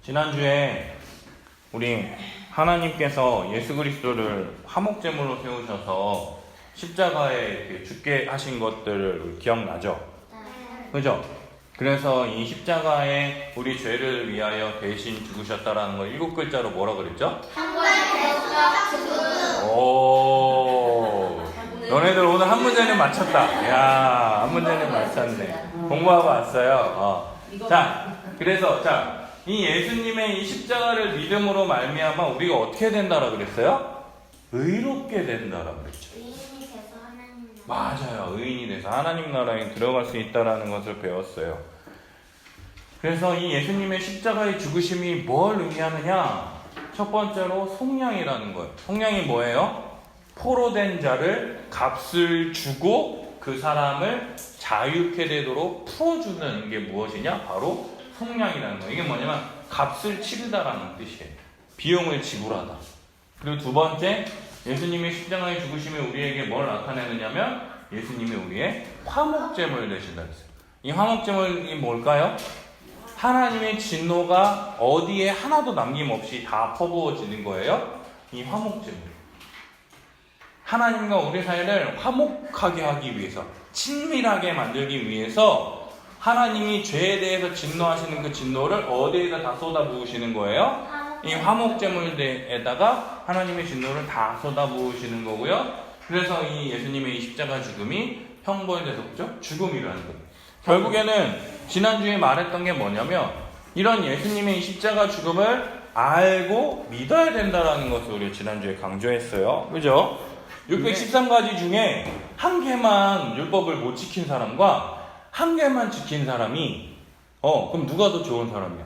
지난주에 우리 하나님께서 예수 그리스도를 화목제물로 세우셔서 십자가에 이렇게 죽게 하신 것들을 기억나죠? 그죠? 그래서 이 십자가에 우리 죄를 위하여 대신 죽으셨다라는 걸 7글자로 뭐라 그랬죠? 오, 너네들 오늘 한 문제는 맞췄다. 야, 한 문제는 맞췄네. 공부하고 왔어요. 자, 그래서 이 예수님의 이 십자가를 믿음으로 말미암아 우리가 어떻게 된다라 그랬어요? 의롭게 된다라 그랬죠. 의인이 돼서 하나님 나라. 맞아요. 의인이 돼서 하나님 나라에 들어갈 수 있다라는 것을 배웠어요. 그래서 이 예수님의 십자가의 죽으심이 뭘 의미하느냐? 첫 번째로 속량이라는 거예요. 속량이 뭐예요? 포로된 자를 값을 주고 그 사람을 자유케 되도록 풀어주는 게 무엇이냐? 바로 속량이라는 거예요. 이게 뭐냐면 값을 치르다라는 뜻이에요. 비용을 지불하다. 그리고 두 번째, 예수님의 십자가의 죽으심이 우리에게 뭘 나타내느냐면 예수님이 우리의 화목제물 되신다 했어요. 이 화목제물이 뭘까요? 하나님의 진노가 어디에 하나도 남김없이 다 퍼부어지는 거예요. 이 화목제물. 하나님과 우리 사이를 화목하게 하기 위해서, 친밀하게 만들기 위해서 하나님이 죄에 대해서 진노하시는 그 진노를 어디에다 다 쏟아부으시는 거예요? 이 화목제물에다가 하나님의 진노를 다 쏟아부으시는 거고요. 그래서 이 예수님의 이 십자가 죽음이 형벌에 대해서 그죠? 죽음이라는 거예요. 결국에는 지난주에 말했던 게 뭐냐면 이런 예수님의 이 십자가 죽음을 알고 믿어야 된다는 것을 우리 지난주에 강조했어요. 그죠? 613가지 중에 한 개만 율법을 못 지킨 사람과 한 개만 지킨 사람이 그럼 누가 더 좋은 사람이야?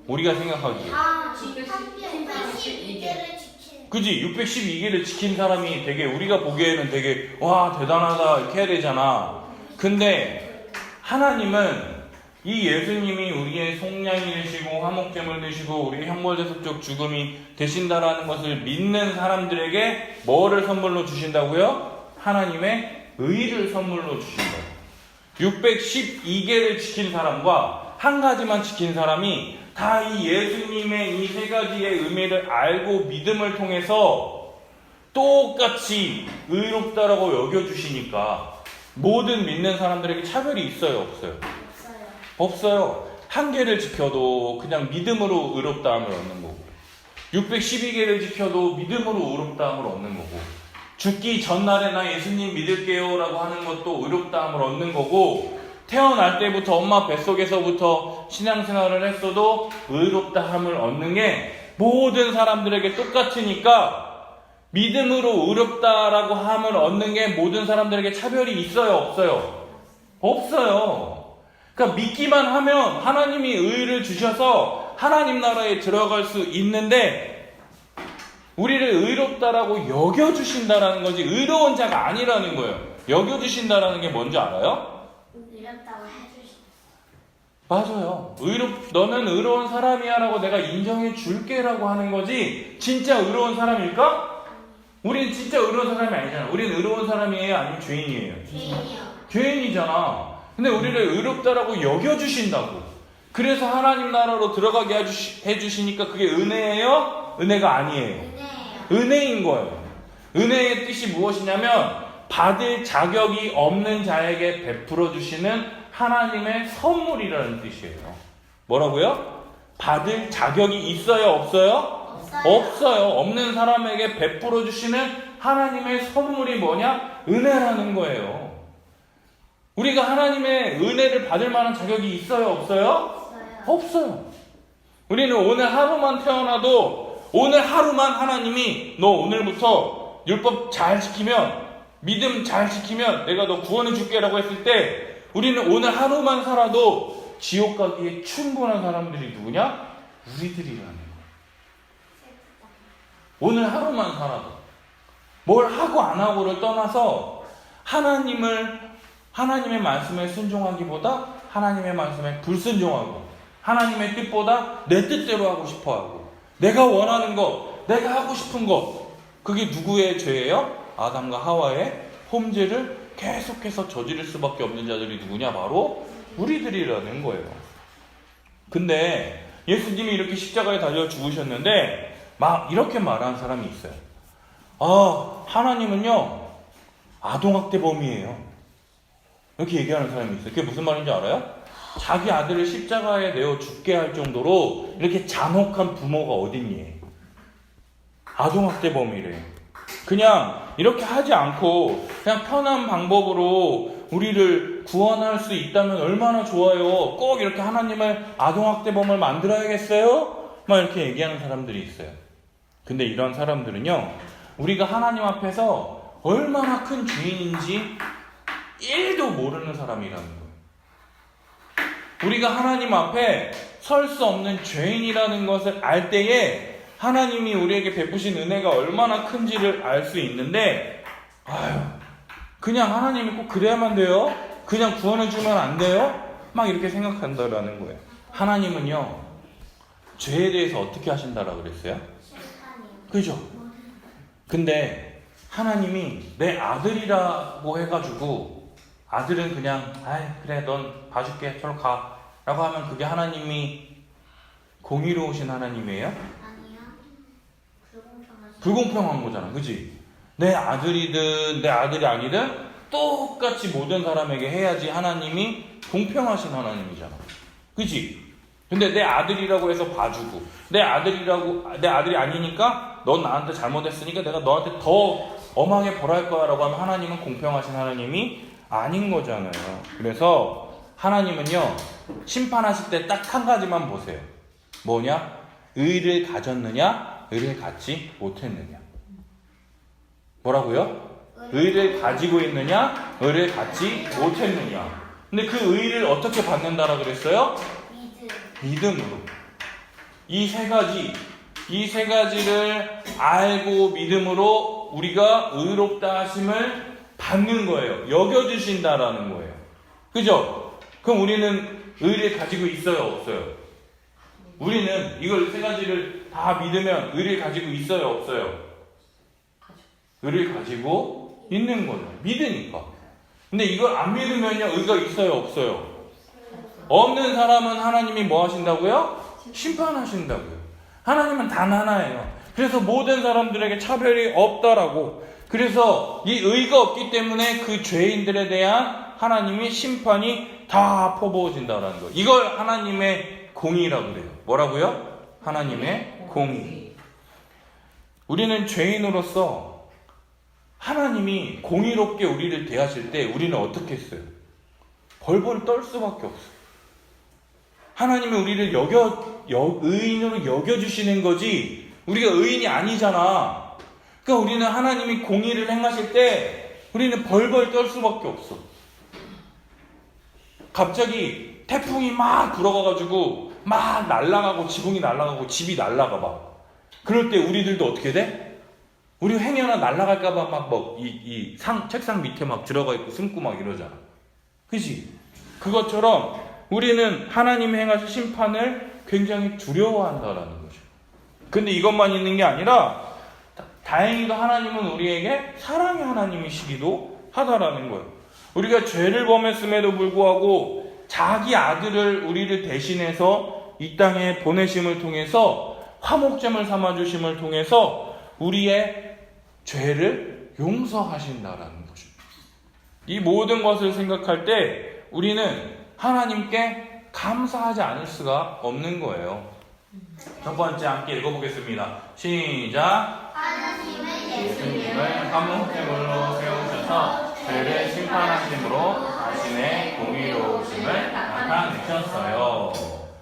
우리가 생각하기에 612개를 지킨. 그지? 612개를 지킨 사람이 되게 우리가 보기에는 되게 와 대단하다 이렇게 해야 되잖아. 근데 하나님은 이 예수님이 우리의 속량이 되시고 화목제물 되시고 우리의 형벌대속적 죽음이 되신다라는 것을 믿는 사람들에게 뭐를 선물로 주신다고요? 하나님의 의를 선물로 주신다고. 612개를 지킨 사람과 한 가지만 지킨 사람이 다 이 예수님의 이 세 가지의 의미를 알고 믿음을 통해서 똑같이 의롭다라고 여겨주시니까 모든 믿는 사람들에게 차별이 있어요? 없어요? 없어요. 한 개를 지켜도 그냥 믿음으로 의롭다함을 얻는 거고 612개를 지켜도 믿음으로 의롭다함을 얻는 거고 죽기 전날에 나 예수님 믿을게요 라고 하는 것도 의롭다함을 얻는 거고 태어날 때부터 엄마 뱃속에서부터 신앙생활을 했어도 의롭다함을 얻는 게 모든 사람들에게 똑같으니까 믿음으로 의롭다라고 함을 얻는 게 모든 사람들에게 차별이 있어요? 없어요? 없어요. 그러니까 믿기만 하면 하나님이 의를 주셔서 하나님 나라에 들어갈 수 있는데 우리를 의롭다라고 여겨주신다라는 거지 의로운 자가 아니라는 거예요. 여겨주신다라는 게 뭔지 알아요? 의롭다고 해주신. 맞아요. 너는 의로운 사람이야 라고 내가 인정해 줄게 라고 하는 거지 진짜 의로운 사람일까? 우리는 진짜 의로운 사람이 아니잖아. 우리는 의로운 사람이에요? 아니면 죄인이에요? 죄인이요. 죄인이잖아. 근데 우리를 의롭다라고 여겨주신다고. 그래서 하나님 나라로 들어가게 해주시니까 그게 은혜예요? 은혜가 아니에요. 은혜예요. 은혜인 거예요. 은혜의 뜻이 무엇이냐면 받을 자격이 없는 자에게 베풀어 주시는 하나님의 선물이라는 뜻이에요. 뭐라고요? 받을 자격이 있어요? 없어요? 없어요. 없는 사람에게 베풀어 주시는 하나님의 선물이 뭐냐? 은혜라는 거예요. 우리가 하나님의 은혜를 받을 만한 자격이 있어요? 없어요? 없어요. 우리는 오늘 하루만 태어나도 오늘 하루만 하나님이 너 오늘부터 율법 잘 지키면 믿음 잘 지키면 내가 너 구원해 줄게 라고 했을 때 우리는 오늘 하루만 살아도 지옥 가기에 충분한 사람들이 누구냐? 우리들이라는 거예요. 오늘 하루만 살아도 뭘 하고 안 하고를 떠나서 하나님의 말씀에 순종하기보다 하나님의 말씀에 불순종하고 하나님의 뜻보다 내 뜻대로 하고 싶어하고 내가 원하는 것, 내가 하고 싶은 것 그게 누구의 죄예요? 아담과 하와의 홈죄를 계속해서 저지를 수밖에 없는 자들이 누구냐? 바로 우리들이라는 거예요. 근데 예수님이 이렇게 십자가에 달려 죽으셨는데 막 이렇게 말하는 사람이 있어요. 하나님은요 아동학대범이에요. 이렇게 얘기하는 사람이 있어요. 그게 무슨 말인지 알아요? 자기 아들을 십자가에 내어 죽게 할 정도로 이렇게 잔혹한 부모가 어딨니? 아동학대범이래. 그냥 이렇게 하지 않고 그냥 편한 방법으로 우리를 구원할 수 있다면 얼마나 좋아요. 꼭 이렇게 하나님을 아동학대범을 만들어야겠어요? 막 이렇게 얘기하는 사람들이 있어요. 근데 이런 사람들은요 우리가 하나님 앞에서 얼마나 큰 죄인인지 1도 모르는 사람이라는 거예요. 우리가 하나님 앞에 설 수 없는 죄인이라는 것을 알 때에 하나님이 우리에게 베푸신 은혜가 얼마나 큰지를 알 수 있는데 그냥 하나님이 꼭 그래야만 돼요? 그냥 구원해주면 안 돼요? 막 이렇게 생각한다라는 거예요. 하나님은요 죄에 대해서 어떻게 하신다라고 그랬어요? 그죠? 근데 하나님이 내 아들이라고 해가지고 아들은 그냥 그래 넌 봐줄게 저로 가 라고 하면 그게 하나님이 공의로우신 하나님이에요? 아니요. 불공평하지. 불공평한 거잖아. 그치? 내 아들이든 내 아들이 아니든 똑같이 모든 사람에게 해야지 하나님이 공평하신 하나님이잖아. 그치? 근데 내 아들이라고 해서 봐주고 내 아들이 아니니까 넌 나한테 잘못했으니까 내가 너한테 더 엄하게 벌할 거야 라고 하면 하나님은 공평하신 하나님이 아닌 거잖아요. 그래서 하나님은요 심판하실 때 딱 한 가지만 보세요. 뭐냐? 의를 가졌느냐 의를 갖지 못했느냐. 뭐라고요? 의를 가지고 있느냐 의를 갖지 못했느냐. 근데 그 의를 어떻게 받는다라 그랬어요? 믿음으로. 이 세 가지를 알고 믿음으로 우리가 의롭다 하심을 받는 거예요. 여겨주신다라는 거예요. 그죠? 그럼 우리는 의를 가지고 있어요 없어요? 우리는 이걸 세 가지를 다 믿으면 의를 가지고 있어요 없어요? 의를 가지고 있는 거예요. 믿으니까. 근데 이걸 안 믿으면요 의가 있어요 없어요? 없는 사람은 하나님이 뭐 하신다고요? 심판하신다고요. 하나님은 단 하나예요. 그래서 모든 사람들에게 차별이 없다라고. 그래서 이 의가 없기 때문에 그 죄인들에 대한 하나님의 심판이 다 퍼부어진다라는 거예요. 이걸 하나님의 공의라고 그래요. 뭐라고요? 하나님의 공의. 우리는 죄인으로서 하나님이 공의롭게 우리를 대하실 때 우리는 어떻게 했어요? 벌벌 떨 수밖에 없어요. 하나님이 우리를 의인으로 여겨주시는 거지 우리가 의인이 아니잖아. 그러니까 우리는 하나님이 공의를 행하실 때 우리는 벌벌 떨 수밖에 없어. 갑자기 태풍이 막 불어가가지고 막 날아가고 지붕이 날아가고 집이 날아가 봐. 그럴 때 우리들도 어떻게 돼? 우리 행여나 날아갈까봐 막 책상 밑에 막 들어가 있고 숨고 막 이러잖아. 그치? 그것처럼 우리는 하나님이 행하실 심판을 굉장히 두려워한다라는 거죠. 근데 이것만 있는 게 아니라 다행히도 하나님은 우리에게 사랑의 하나님이시기도 하다라는 거예요. 우리가 죄를 범했음에도 불구하고 자기 아들을 우리를 대신해서 이 땅에 보내심을 통해서 화목제물 삼아주심을 통해서 우리의 죄를 용서하신다라는 거죠. 이 모든 것을 생각할 때 우리는 하나님께 감사하지 않을 수가 없는 거예요. 첫 번째 함께 읽어보겠습니다. 시작. 하나님은 예수님을 화목제물로 세우셔서 죄를 심판하심으로 자신의 공의로우심을 나타내셨어요.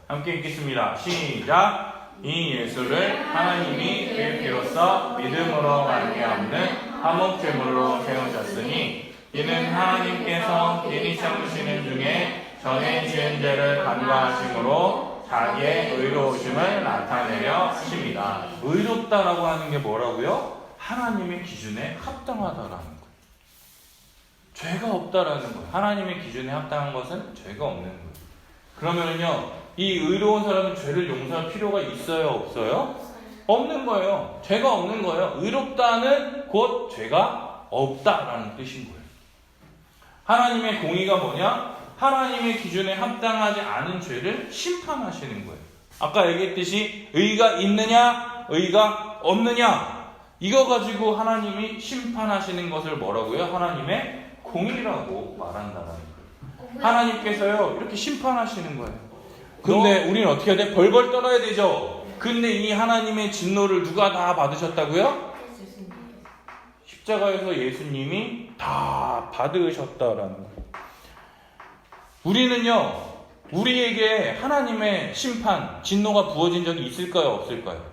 함께 읽겠습니다. 시작. 이 예수를 하나님이 그의 피로써 믿음으로 말미암는 화목제물로 세우셨으니 이는 하나님께서 길이 참으시는 중에 전에 지은 죄를 간과하심으로 자기의 의로우심을 나타내려 하십니다. 의롭다라고 하는 게 뭐라고요? 하나님의 기준에 합당하다라는 거예요. 죄가 없다라는 거예요. 하나님의 기준에 합당한 것은 죄가 없는 거예요. 그러면은요, 이 의로운 사람은 죄를 용서할 필요가 있어요, 없어요? 없는 거예요. 죄가 없는 거예요. 의롭다는 곧 죄가 없다라는 뜻인 거예요. 하나님의 공의가 뭐냐? 하나님의 기준에 합당하지 않은 죄를 심판하시는 거예요. 아까 얘기했듯이 의가 있느냐, 의가 없느냐, 이거 가지고 하나님이 심판하시는 것을 뭐라고요? 하나님의 공의라고 말한다는 거예요. 하나님께서요, 이렇게 심판하시는 거예요. 근데 우리는 어떻게 해야 돼? 벌벌 떨어야 되죠? 근데 이 하나님의 진노를 누가 다 받으셨다고요? 십자가에서 예수님이 다 받으셨다라는 거예요. 우리는요, 우리에게 하나님의 심판, 진노가 부어진 적이 있을까요? 없을까요?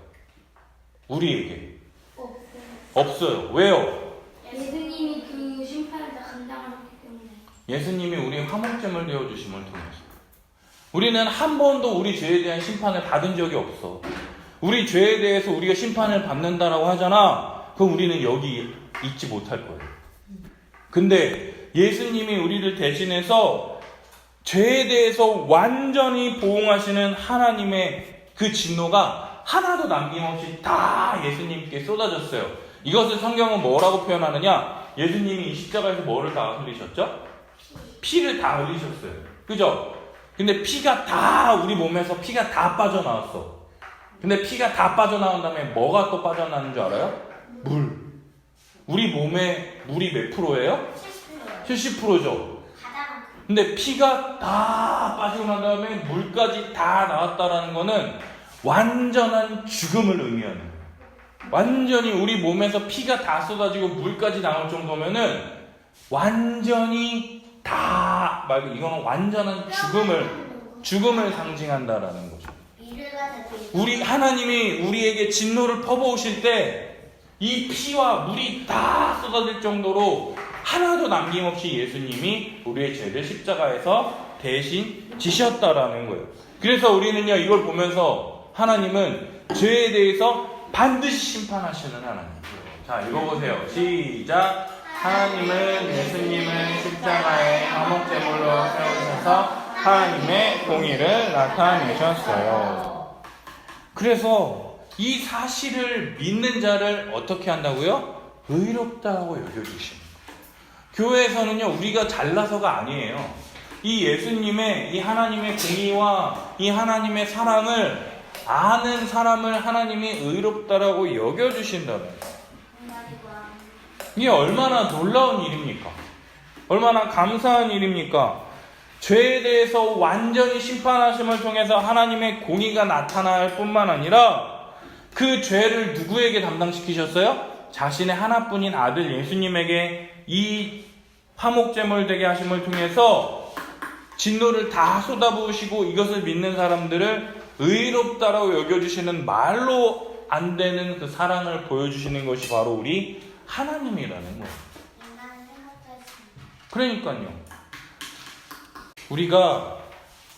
우리에게. 없어요. 왜요? 예수님이 그 심판을 다 감당하셨기 때문에. 예수님이 우리의 화목제물 되어주심을 통해서. 우리는 한 번도 우리 죄에 대한 심판을 받은 적이 없어. 우리 죄에 대해서 우리가 심판을 받는다라고 하잖아. 그럼 우리는 여기 있지 못할 거예요. 근데 예수님이 우리를 대신해서 죄에 대해서 완전히 보응하시는 하나님의 그 진노가 하나도 남김없이 다 예수님께 쏟아졌어요. 이것을 성경은 뭐라고 표현하느냐? 예수님이 이 십자가에서 뭐를 다 흘리셨죠? 피를 다 흘리셨어요. 그죠? 근데 피가 다 우리 몸에서 피가 다 빠져나왔어. 근데 피가 다 빠져나온 다음에 뭐가 또 빠져나오는 줄 알아요? 물. 우리 몸에 물이 몇 프로예요? 70%죠. 근데 피가 다 빠지고 난 다음에 물까지 다 나왔다라는 거는 완전한 죽음을 의미하는 거예요. 완전히 우리 몸에서 피가 다 쏟아지고 물까지 나올 정도면은 완전히 다 말고 이거는 완전한 죽음을 상징한다라는 거죠. 우리 하나님이 우리에게 진노를 퍼부으실 때 이 피와 물이 다 쏟아질 정도로 하나도 남김없이 예수님이 우리의 죄를 십자가에서 대신 지셨다라는 거예요. 그래서 우리는요, 이걸 보면서 하나님은 죄에 대해서 반드시 심판하시는 하나님이에요. 자, 읽어보세요. 시작. 하나님은 예수님을 십자가에 화목제물로 세우셔서 하나님의 공의를 나타내셨어요. 그래서 이 사실을 믿는 자를 어떻게 한다고요? 의롭다고 여겨주십니다. 교회에서는요, 우리가 잘나서가 아니에요. 이 예수님의, 이 하나님의 공의와 이 하나님의 사랑을 아는 사람을 하나님이 의롭다라고 여겨주신다는 거예요. 이게 얼마나 놀라운 일입니까? 얼마나 감사한 일입니까? 죄에 대해서 완전히 심판하심을 통해서 하나님의 공의가 나타날 뿐만 아니라 그 죄를 누구에게 담당시키셨어요? 자신의 하나뿐인 아들 예수님에게 이 화목제물 되게 하심을 통해서 진노를 다 쏟아부으시고 이것을 믿는 사람들을 의롭다라고 여겨주시는 말로 안 되는 그 사랑을 보여주시는 것이 바로 우리 하나님이라는 거예요. 그러니까요. 우리가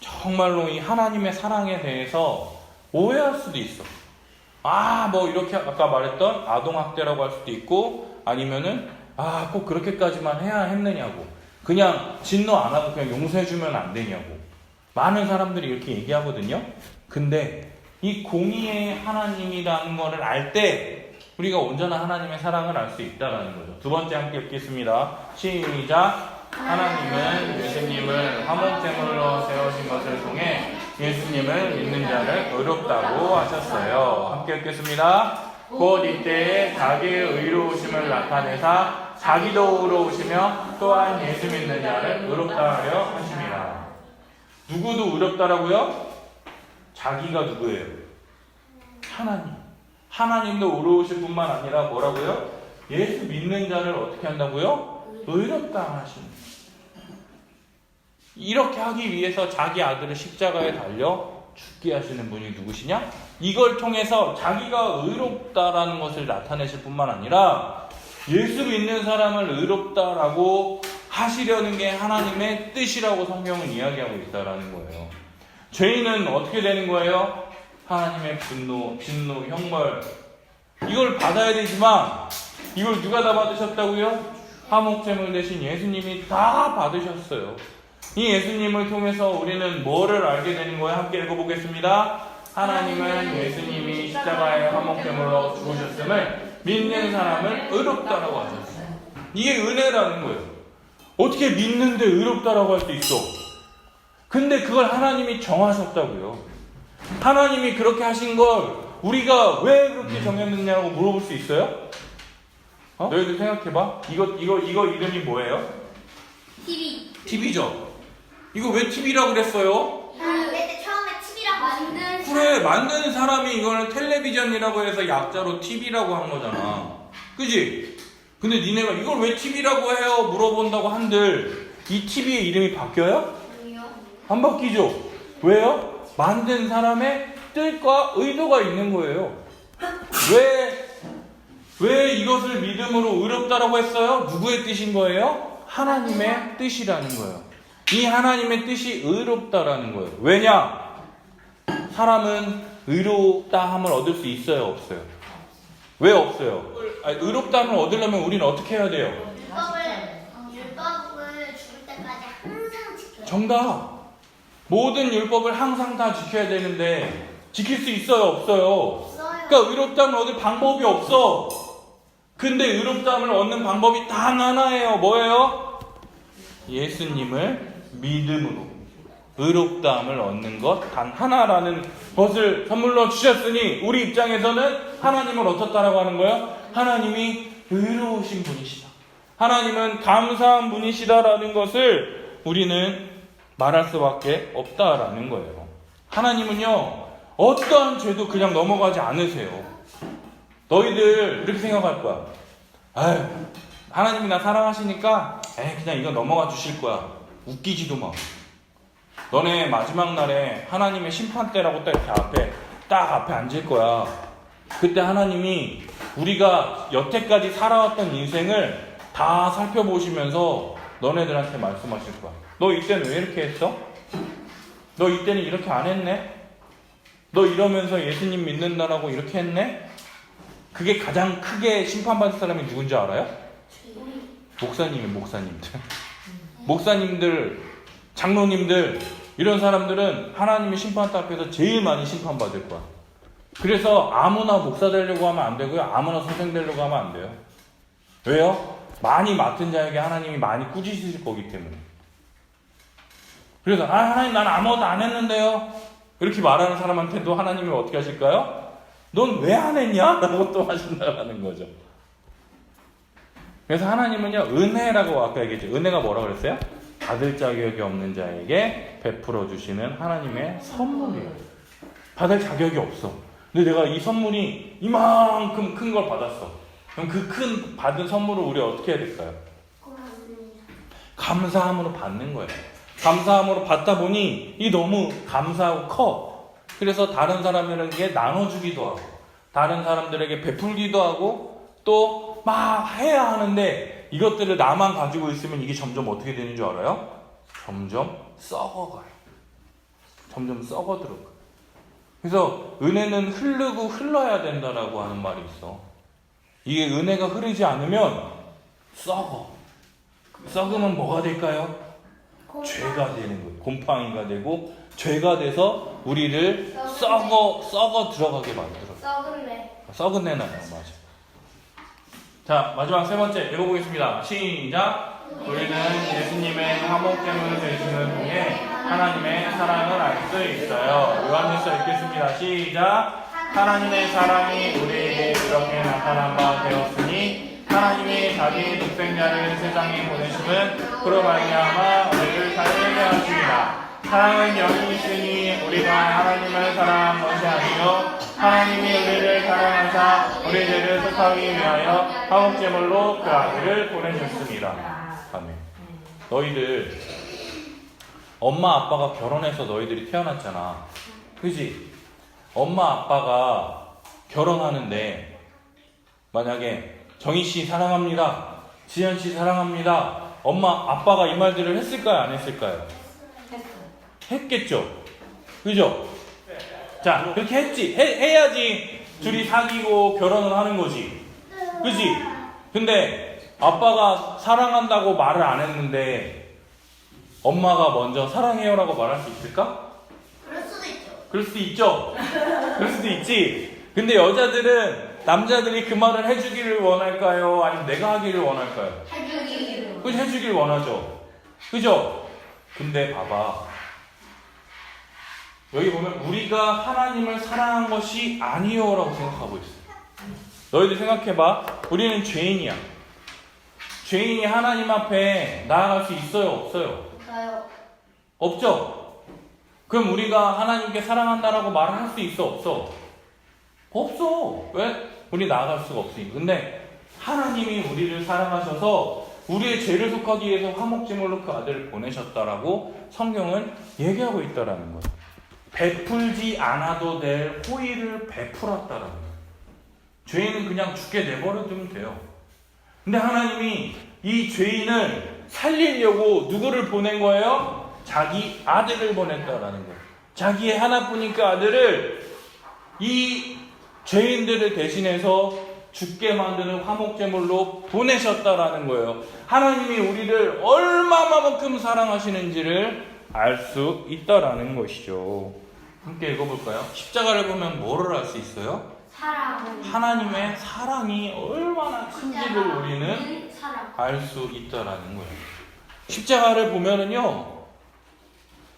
정말로 이 하나님의 사랑에 대해서 오해할 수도 있어. 뭐 이렇게 아까 말했던 아동학대라고 할 수도 있고, 아니면은 꼭 그렇게까지만 해야 했느냐고, 그냥 진노 안 하고 그냥 용서해주면 안 되냐고 많은 사람들이 이렇게 얘기하거든요. 근데 이 공의의 하나님이라는 것을 알 때 우리가 온전한 하나님의 사랑을 알 수 있다는 거죠. 두 번째 함께 읽겠습니다. 시작. 하나님은 예수님을 화목제물로 세우신 것을 통해 예수님을 믿는 자를 의롭다고 하셨어요. 함께 읽겠습니다. 곧 이때에 자기의 의로우심을 나타내사 자기도 의로우시며 또한 예수 믿는 자를 의롭다 하려 하심이라. 누구도 의롭다라고요? 자기가 누구예요? 하나님. 하나님도 의로우실 뿐만 아니라 뭐라고요? 예수 믿는 자를 어떻게 한다고요? 의롭다 하십니다. 이렇게 하기 위해서 자기 아들을 십자가에 달려 죽게 하시는 분이 누구시냐? 이걸 통해서 자기가 의롭다라는 것을 나타내실 뿐만 아니라 예수 믿는 사람을 의롭다라고 하시려는 게 하나님의 뜻이라고 성경은 이야기하고 있다라는 거예요. 죄인은 어떻게 되는 거예요? 하나님의 분노, 진노, 형벌, 이걸 받아야 되지만 이걸 누가 다 받으셨다고요? 화목제물 대신 예수님이 다 받으셨어요. 이 예수님을 통해서 우리는 뭐를 알게 되는 거예요? 함께 읽어보겠습니다. 하나님은 예수님이 십자가에 화목제물로 죽으셨음을 믿는 사람을 의롭다라고 하셨어요. 이게 은혜라는 거예요. 어떻게 믿는데 의롭다라고 할 수 있어? 근데 그걸 하나님이 정하셨다고요. 하나님이 그렇게 하신 걸 우리가 왜 그렇게 정했느냐고 물어볼 수 있어요? 너희들 생각해봐. 이거 이름이 뭐예요? TV. TV죠. 이거 왜 TV라고 그랬어요? 그때 처음에 TV라고 만든 그래, 만드는 사람이 이거를 텔레비전이라고 해서 약자로 TV라고 한 거잖아. 그지? 근데 니네가 이걸 왜 TV라고 해요? 물어본다고 한들 이 TV의 이름이 바뀌어요? 아니요. 안 바뀌죠? 왜요? 만든 사람의 뜻과 의도가 있는 거예요. 왜 이것을 믿음으로 의롭다라고 했어요? 누구의 뜻인 거예요? 하나님의 뜻이라는 거예요. 이 하나님의 뜻이 의롭다라는 거예요. 왜냐? 사람은 의롭다함을 얻을 수 있어요? 없어요? 왜 없어요? 의롭다함을 얻으려면 우리는 어떻게 해야 돼요? 율법을 죽을 때까지 항상 지켜요. 정답! 모든 율법을 항상 다 지켜야 되는데 지킬 수 있어요? 없어요? 없어요. 그러니까 의롭다함을 얻을 방법이 없어. 근데 의롭다함을 얻는 방법이 단 하나예요. 뭐예요? 예수님을 믿음으로 의롭다함을 얻는 것 단 하나라는 것을 선물로 주셨으니 우리 입장에서는 하나님을 어떻다라고 하는 거예요? 하나님이 의로우신 분이시다. 하나님은 감사한 분이시다라는 것을 우리는 말할 수밖에 없다라는 거예요. 하나님은요, 어떠한 죄도 그냥 넘어가지 않으세요. 너희들 이렇게 생각할 거야. 아유, 하나님이 나 사랑하시니까 그냥 이거 넘어가 주실 거야. 웃기지도 마. 너네 마지막 날에 하나님의 심판대라고 딱 앞에 앉을 거야. 그때 하나님이 우리가 여태까지 살아왔던 인생을 다 살펴보시면서 너네들한테 말씀하실 거야. 너 이때는 왜 이렇게 했어? 너 이때는 이렇게 안 했네? 너 이러면서 예수님 믿는다라고 이렇게 했네? 그게 가장 크게 심판받을 사람이 누군지 알아요? 목사님들. 목사님들, 장로님들, 이런 사람들은 하나님의 심판대 앞에서 제일 많이 심판받을 거야. 그래서 아무나 목사 되려고 하면 안 되고요. 아무나 선생 되려고 하면 안 돼요. 왜요? 많이 맡은 자에게 하나님이 많이 꾸짖으실 거기 때문에. 그래서 하나님 나는 아무것도 안 했는데요. 이렇게 말하는 사람한테도 하나님이 어떻게 하실까요? 넌 왜 안 했냐? 라고 또 하신다는 거죠. 그래서 하나님은요, 은혜라고 아까 얘기했죠. 은혜가 뭐라고 그랬어요? 받을 자격이 없는 자에게 베풀어 주시는 하나님의 선물이에요. 받을 자격이 없어. 근데 내가 이 선물이 이만큼 큰 걸 받았어. 그럼 그 큰 받은 선물을 우리 어떻게 해야 될까요? 감사함으로 받는 거예요. 감사함으로 받다 보니 이 너무 감사하고 커. 그래서 다른 사람에게 나눠주기도 하고 다른 사람들에게 베풀기도 하고 또 막 해야 하는데 이것들을 나만 가지고 있으면 이게 점점 어떻게 되는 줄 알아요? 점점 썩어가요. 점점 썩어들어가요. 그래서 은혜는 흐르고 흘러야 된다라고 하는 말이 있어. 이게 은혜가 흐르지 않으면 썩어. 썩으면 뭐가 될까요? 죄가 되는 거예요. 곰팡이가 되고 죄가 돼서 우리를 썩어 들어가게 만들어요. 썩은 내 나요. 맞아. 자, 마지막 세 번째 읽어보겠습니다. 시작. 우리는 예수님의 화목됨을 되시는 통해 하나님의 사랑을 알 수 있어요. 요한일서 읽겠습니다. 시작. 하나님의 사랑이 우리에게 이렇게 나타난 바 되었으니 하나님이 자기 독생자를 세상에 보내심은 그로 말미암아 우리를 살게 하시리라. 사랑은 영이 있으니 우리가 하나님을 사랑한 것이 아니요 하나님이 우리를 사랑하사 우리 죄를 속하기 위하여 화목제물로 그 아들을 보내셨습니다. 아멘. 너희들 엄마 아빠가 결혼해서 너희들이 태어났잖아. 그지? 엄마 아빠가 결혼하는데 만약에 정희씨 사랑합니다, 지연씨 사랑합니다, 엄마 아빠가 이 말들을 했을까요? 안 했을까요? 했겠죠. 그죠? 자, 그렇게 했지. 해야지 둘이 사귀고 결혼을 하는 거지. 그지? 근데 아빠가 사랑한다고 말을 안 했는데 엄마가 먼저 사랑해요라고 말할 수 있을까? 그럴 수도 있죠. 그럴 수도 있죠. 그럴 수도 있지. 근데 여자들은 남자들이 그 말을 해주기를 원할까요? 아니면 내가 하기를 원할까요? 해주기를. 그죠? 해주길 원하죠. 그죠? 근데 봐봐. 여기 보면 우리가 하나님을 사랑한 것이 아니요라고 생각하고 있어요. 너희들 생각해봐. 우리는 죄인이야. 죄인이 하나님 앞에 나아갈 수 있어요, 없어요? 저요. 없죠? 그럼 우리가 하나님께 사랑한다라고 말을 할 수 있어, 없어? 없어. 왜? 우리 나아갈 수가 없으니까. 근데 하나님이 우리를 사랑하셔서 우리의 죄를 속하기 위해서 화목제물로 그 아들을 보내셨다라고 성경은 얘기하고 있다라는 거예요. 베풀지 않아도 될 호의를 베풀었다라는 거예요. 죄인은 그냥 죽게 내버려두면 돼요. 근데 하나님이 이 죄인을 살리려고 누구를 보낸 거예요? 자기 아들을 보냈다라는 거예요. 자기의 하나뿐인 그 아들을 이 죄인들을 대신해서 죽게 만드는 화목제물로 보내셨다라는 거예요. 하나님이 우리를 얼마만큼 사랑하시는지를 알 수 있다라는 것이죠. 함께 읽어볼까요? 십자가를 보면 뭐를 알 수 있어요? 사랑. 하나님의 사랑이 얼마나 큰지를 우리는 사랑. 알 수 있다라는 거예요. 십자가를 보면은요,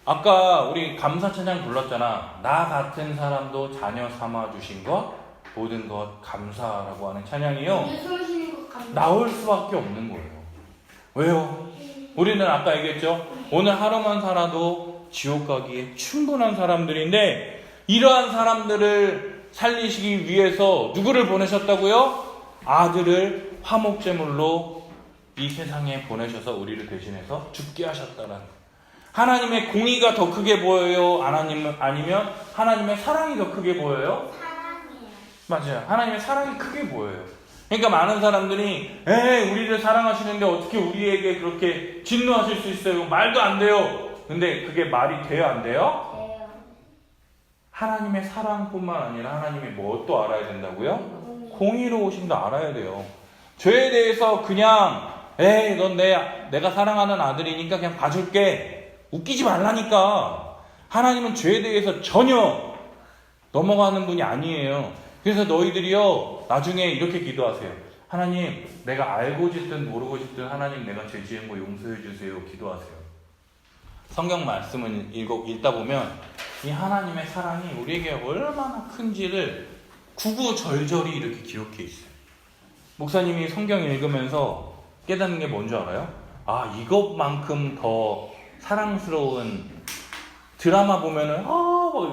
아까 우리 감사 찬양 불렀잖아. 나 같은 사람도 자녀 삼아 주신 것 모든 것 감사라고 하는 찬양이요. 예수 오시는 것 같아요. 나올 수밖에 없는 거예요. 왜요? 우리는 아까 얘기했죠. 오늘 하루만 살아도 지옥 가기에 충분한 사람들인데 이러한 사람들을 살리시기 위해서 누구를 보내셨다고요? 아들을 화목제물로 이 세상에 보내셔서 우리를 대신해서 죽게 하셨다는 거예요. 하나님의 공의가 더 크게 보여요? 아니면 하나님의 사랑이 더 크게 보여요? 사랑이에요. 맞아요. 하나님의 사랑이 크게 보여요. 그러니까 많은 사람들이 에이 우리를 사랑하시는데 어떻게 우리에게 그렇게 진노하실 수 있어요? 말도 안 돼요. 근데 그게 말이 돼요? 안 돼요? 돼요. 하나님의 사랑뿐만 아니라 하나님이 뭐 또 알아야 된다고요? 공의로우심도 알아야 돼요. 죄에 대해서 그냥 에이 넌 내가 사랑하는 아들이니까 그냥 봐줄게. 웃기지 말라니까. 하나님은 죄에 대해서 전혀 넘어가는 분이 아니에요. 그래서 너희들이요 나중에 이렇게 기도하세요. 하나님 내가 알고 짓든 모르고 짓든 하나님 내가 죄 지은 거 용서해 주세요. 기도하세요. 성경 말씀을 읽다 보면 이 하나님의 사랑이 우리에게 얼마나 큰지를 구구절절히 이렇게 기록해 있어요. 목사님이 성경 읽으면서 깨닫는 게 뭔지 알아요? 아 이것만큼 더 사랑스러운 드라마 보면은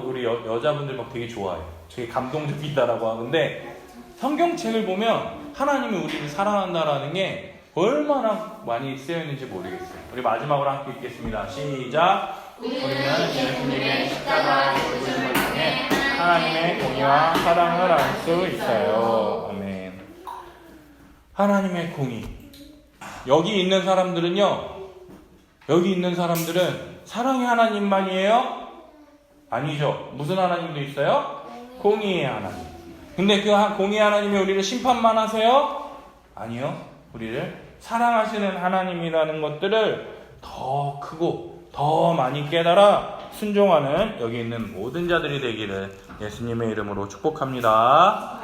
우리 여자분들 막 되게 좋아해요. 되게 감동적이다라고 하는데 성경책을 보면 하나님이 우리를 사랑한다라는 게 얼마나 많이 쓰여 있는지 모르겠어요. 우리 마지막으로 함께 읽겠습니다. 시작. 우리는 예수님의 십자가 죽으심을 통해 하나님의 공의와 사랑을 알 수 있어요. 아멘. 하나님의 공의. 여기 있는 사람들은 사랑의 하나님만이에요? 아니죠. 무슨 하나님도 있어요? 공의의 하나님. 근데 그 공의의 하나님이 우리를 심판만 하세요? 아니요. 우리를 사랑하시는 하나님이라는 것들을 더 크고 더 많이 깨달아 순종하는 여기 있는 모든 자들이 되기를 예수님의 이름으로 축복합니다.